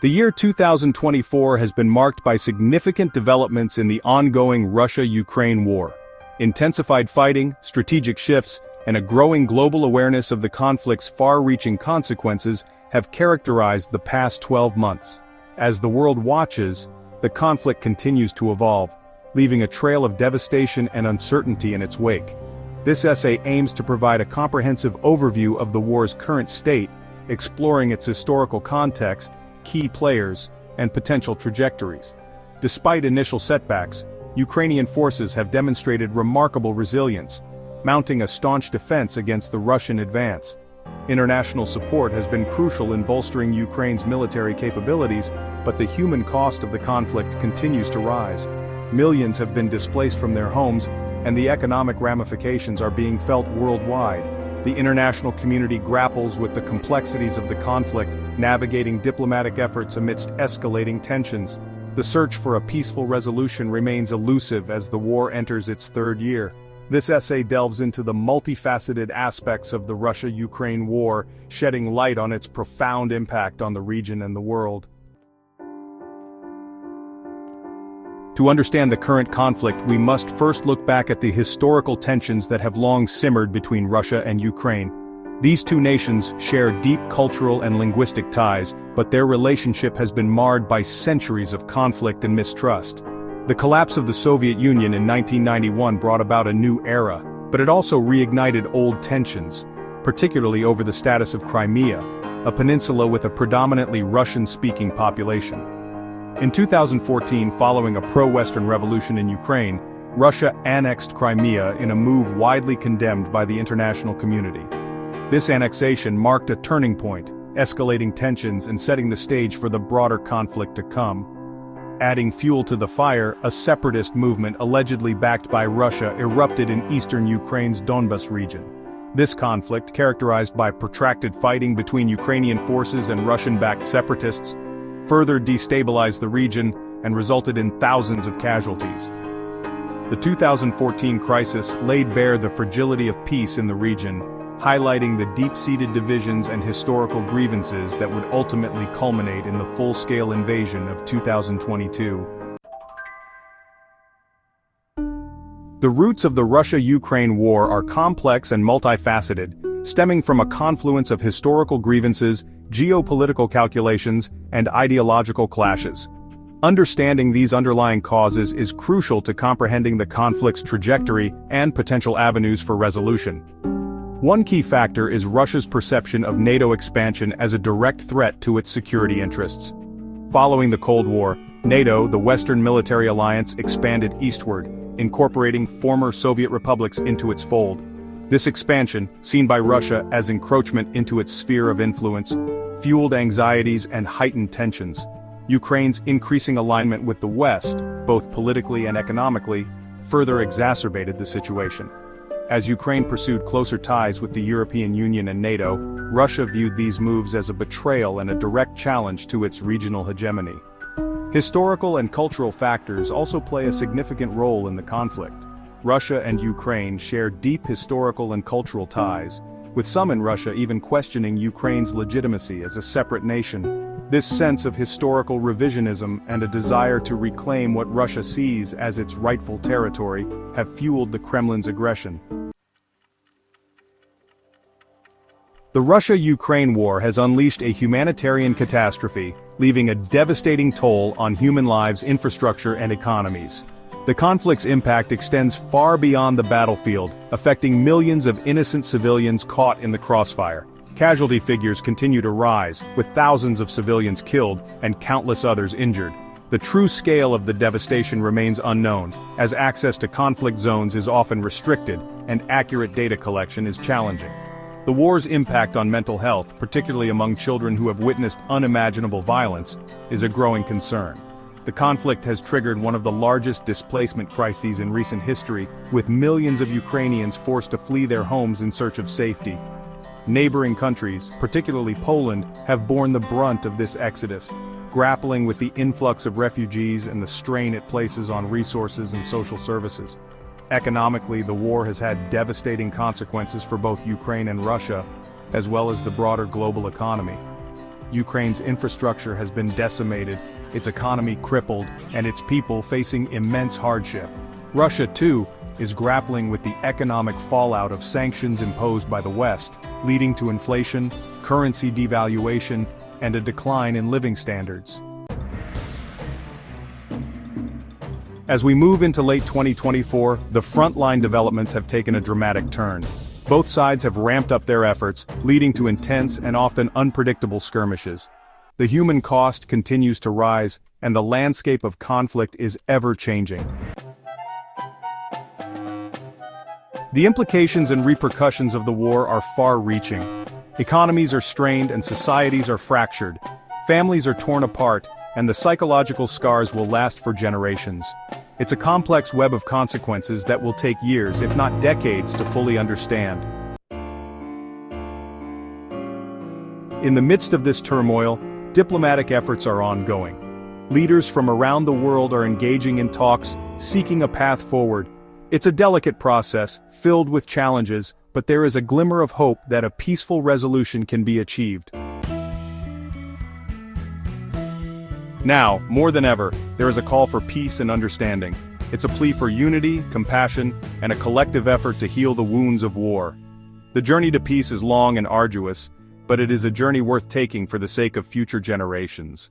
The year 2024 has been marked by significant developments in the ongoing Russia-Ukraine war. Intensified fighting, strategic shifts, and a growing global awareness of the conflict's far-reaching consequences have characterized the past 12 months. As the world watches, the conflict continues to evolve, leaving a trail of devastation and uncertainty in its wake. This essay aims to provide a comprehensive overview of the war's current state, exploring its historical context, key players, and potential trajectories. Despite initial setbacks, Ukrainian forces have demonstrated remarkable resilience, mounting a staunch defense against the Russian advance. International support has been crucial in bolstering Ukraine's military capabilities, but the human cost of the conflict continues to rise. Millions have been displaced from their homes, and the economic ramifications are being felt worldwide. The international community grapples with the complexities of the conflict, navigating diplomatic efforts amidst escalating tensions. The search for a peaceful resolution remains elusive as the war enters its third year. This essay delves into the multifaceted aspects of the Russia-Ukraine war, shedding light on its profound impact on the region and the world. To understand the current conflict, we must first look back at the historical tensions that have long simmered between Russia and Ukraine. These two nations share deep cultural and linguistic ties, but their relationship has been marred by centuries of conflict and mistrust. The collapse of the Soviet Union in 1991 brought about a new era, but it also reignited old tensions, particularly over the status of Crimea, a peninsula with a predominantly Russian-speaking population. In 2014, following a pro-Western revolution in Ukraine, Russia annexed Crimea in a move widely condemned by the international community. This annexation marked a turning point, escalating tensions and setting the stage for the broader conflict to come. Adding fuel to the fire, a separatist movement allegedly backed by Russia erupted in eastern Ukraine's Donbas region. This conflict, characterized by protracted fighting between Ukrainian forces and Russian-backed separatists, further destabilized the region and resulted in thousands of casualties. The 2014 crisis laid bare the fragility of peace in the region, highlighting the deep-seated divisions and historical grievances that would ultimately culminate in the full-scale invasion of 2022. The roots of the Russia-Ukraine war are complex and multifaceted, stemming from a confluence of historical grievances, geopolitical calculations, and ideological clashes. Understanding these underlying causes is crucial to comprehending the conflict's trajectory and potential avenues for resolution. One key factor is Russia's perception of NATO expansion as a direct threat to its security interests. Following the Cold War, NATO, the Western military alliance, expanded eastward, incorporating former Soviet republics into its fold. This expansion, seen by Russia as encroachment into its sphere of influence, fueled anxieties and heightened tensions. Ukraine's increasing alignment with the West, both politically and economically, further exacerbated the situation. As Ukraine pursued closer ties with the European Union and NATO, Russia viewed these moves as a betrayal and a direct challenge to its regional hegemony. Historical and cultural factors also play a significant role in the conflict. Russia and Ukraine share deep historical and cultural ties, with some in Russia even questioning Ukraine's legitimacy as a separate nation. This sense of historical revisionism and a desire to reclaim what Russia sees as its rightful territory have fueled the Kremlin's aggression. The Russia-Ukraine war has unleashed a humanitarian catastrophe, leaving a devastating toll on human lives, infrastructure, and economies. The conflict's impact extends far beyond the battlefield, affecting millions of innocent civilians caught in the crossfire. Casualty figures continue to rise, with thousands of civilians killed and countless others injured. The true scale of the devastation remains unknown, as access to conflict zones is often restricted and accurate data collection is challenging. The war's impact on mental health, particularly among children who have witnessed unimaginable violence, is a growing concern. The conflict has triggered one of the largest displacement crises in recent history, with millions of Ukrainians forced to flee their homes in search of safety. Neighboring countries, particularly Poland, have borne the brunt of this exodus, grappling with the influx of refugees and the strain it places on resources and social services. Economically, the war has had devastating consequences for both Ukraine and Russia, as well as the broader global economy. Ukraine's infrastructure has been decimated, its economy crippled, and its people facing immense hardship. Russia, too, is grappling with the economic fallout of sanctions imposed by the West, leading to inflation, currency devaluation, and a decline in living standards. As we move into late 2024, the frontline developments have taken a dramatic turn. Both sides have ramped up their efforts, leading to intense and often unpredictable skirmishes. The human cost continues to rise, and the landscape of conflict is ever-changing. The implications and repercussions of the war are far-reaching. Economies are strained and societies are fractured. Families are torn apart, and the psychological scars will last for generations. It's a complex web of consequences that will take years, if not decades, to fully understand. In the midst of this turmoil, diplomatic efforts are ongoing. Leaders from around the world are engaging in talks, seeking a path forward. It's a delicate process, filled with challenges, but there is a glimmer of hope that a peaceful resolution can be achieved. Now, more than ever, there is a call for peace and understanding. It's a plea for unity, compassion, and a collective effort to heal the wounds of war. The journey to peace is long and arduous, but it is a journey worth taking for the sake of future generations.